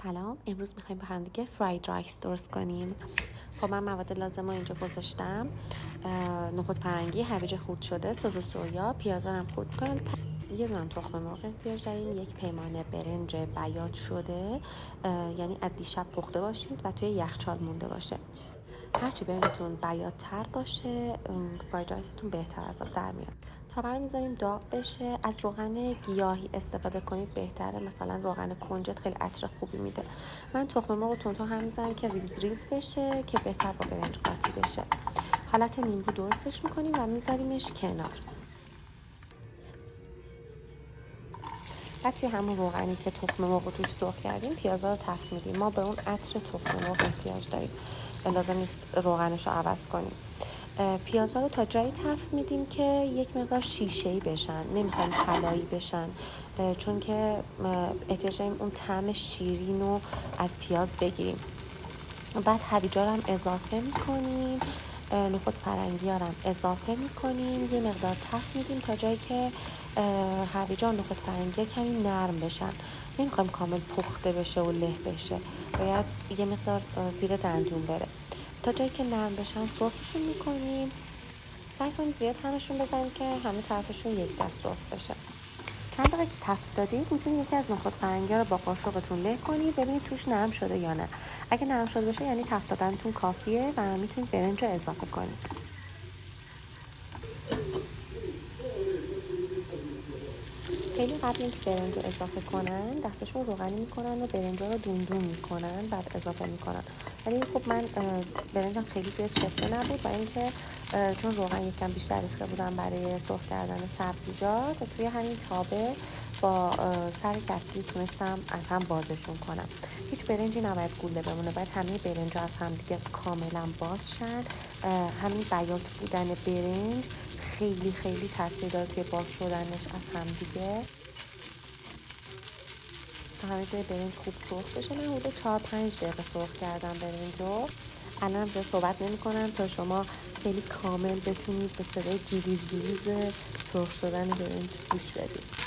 سلام، امروز میخوایم با هم دیگه فراید رایس درست کنیم. خب من مواد لازم رو اینجا گذاشتم. نخود فرنگی، هویج خورد شده، سس سویا، پیاز هم خورد کنم. یه دونه تخم مرغ احتیاج داریم، یک پیمانه برنج بیات شده، یعنی از دیشب پخته باشید و توی یخچال مونده باشه. هرچی برنجتون بیات‌تر باشه فراید رایستون بهتر از آب در میاد. تابه رو میذاریم داغ بشه. از روغن گیاهی استفاده کنید بهتره، مثلا روغن کنجد خیلی عطر خوبی میده. من تخم مرغ و تونتون هم میذارم که ریز ریز بشه که بهتر با برنج قاطی بشه. حالت نیمرو درستش میکنیم و میذاریمش کنار. بعد توی همون روغنی که تخم مرغ رو توش سرخ کردیم پیازا رو تفت میدیم. ما به اون عطر تخم مرغ احتیاج داریم، لازم نیست روغنش رو عوض کنیم. پیازا رو تا جایی تفت میدیم که یک مقدار شیشه‌ای بشن، نمیخوایم طلایی بشن، چون که احتیاج داریم اون طعم شیرین رو از پیاز بگیریم. بعد هویجا رو هم اضافه میکنیم، نخود فرنگی ها رو هم اضافه میکنیم، یه مقدار تفت میدیم تا جایی که هویجا و نخود فرنگی کمی نرم بشن. نمیخوایم کامل پخته بشه و له بشه، باید یه مقدار زیر دندون بره. تا جایی که نرم بشن سرخشون میکنیم. سعی کنید زیاد همشون بزنید که همه طرفشون یک دست سرخ بشه. چند دقیقه که تفت دادید میتونید یکی از نخود فرنگی رو با قاشقتون له کنید، ببینید توش نرم شده یا نه. اگه نرم شده باشه یعنی تفت دادنتون کافیه و میتونید برنج رو اضافه کنید. خیلی قبل اینکه برنج رو اضافه کنن دستشون روغنی میکنن و برنج رو دون میکنن بعد اضافه میکنن. ولی خب من برنجم خیلی زیاد چفته نبود و اینکه چون روغن یکم بیشتر ریخته بودم برای سرخ کردن سبزیجات، توی همین تابه با سر کتکی تونستم از هم بازشون کنم. هیچ برنجی نباید گوله بمونه، باید همه برنج از هم دیگه کاملا باز شن. همین بیات بودن برنج خیلی خیلی تاثیر داره توی باز شدنش از هم دیگه. تا همه جای برنج خوب سرخ بشه. من حدود 4-5 دقیقه سرخ کردم برنج رو. الان به صحبت نمی کنم تا شما خیلی کامل بتونید به صدای گیریز سرخ شدن برنج گوش بدید.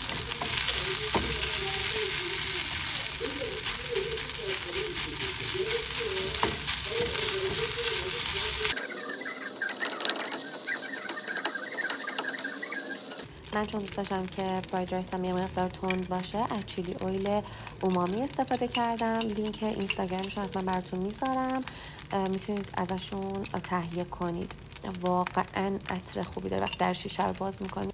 من چون دوست داشتم که فراید رایسم یه مقدار تند باشه، از چیلی اویل اومامی استفاده کردم. لینک اینستاگرامشون حتما براتون میذارم، میتونید ازشون تهیه کنید. واقعا عطر خوبی داره وقتی در شیشه رو باز میکنید.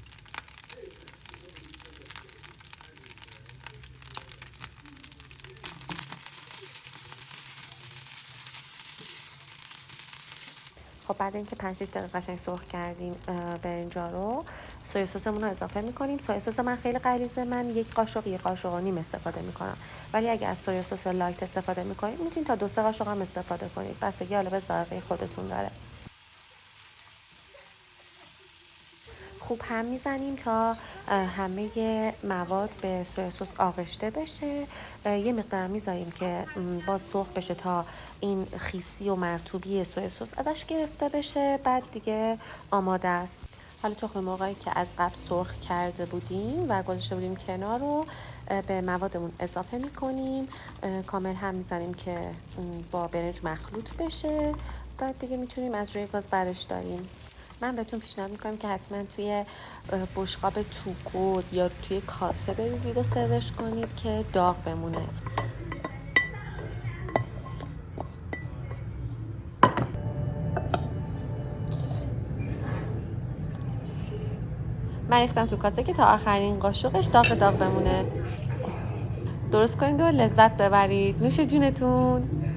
خب بعد اینکه 5-6 دقیقه قشنگ سرخ کردیم برنجا رو، سویا سسمون رو اضافه میکنیم. سویا سس من خیلی غلیظه، من یک قاشق و نیم استفاده میکنم. ولی اگه از سویا سس لایت استفاده میکنید میتونید تا 2-3 قاشق هم استفاده کنید، بستگی حالا به ذائقه خودتون داره. خوب هم میزنیم تا همه مواد به سویا سس آغشته بشه. یه مقدار میذاریم که باز سرخ بشه تا این خیسی و مرطوبی سویا سس ازش گرفته بشه. بعد دیگه آماده است. حالا تخم مرغایی که از قبل سرخ کرده بودیم و گذاشته بودیم کنار رو به موادمون اضافه میکنیم. کامل هم میزنیم که با برنج مخلوط بشه. بعد دیگه میتونیم از روی گاز برش داریم. من بهتون پیشنهاد میکنم که حتما توی بشقاب توکو یا توی کاسه بریزید و سروش کنید که داغ بمونه. من ریختم تو کاسه که تا آخرین قاشقش داغ بمونه. درست کنید و لذت ببرید. نوش جونتون.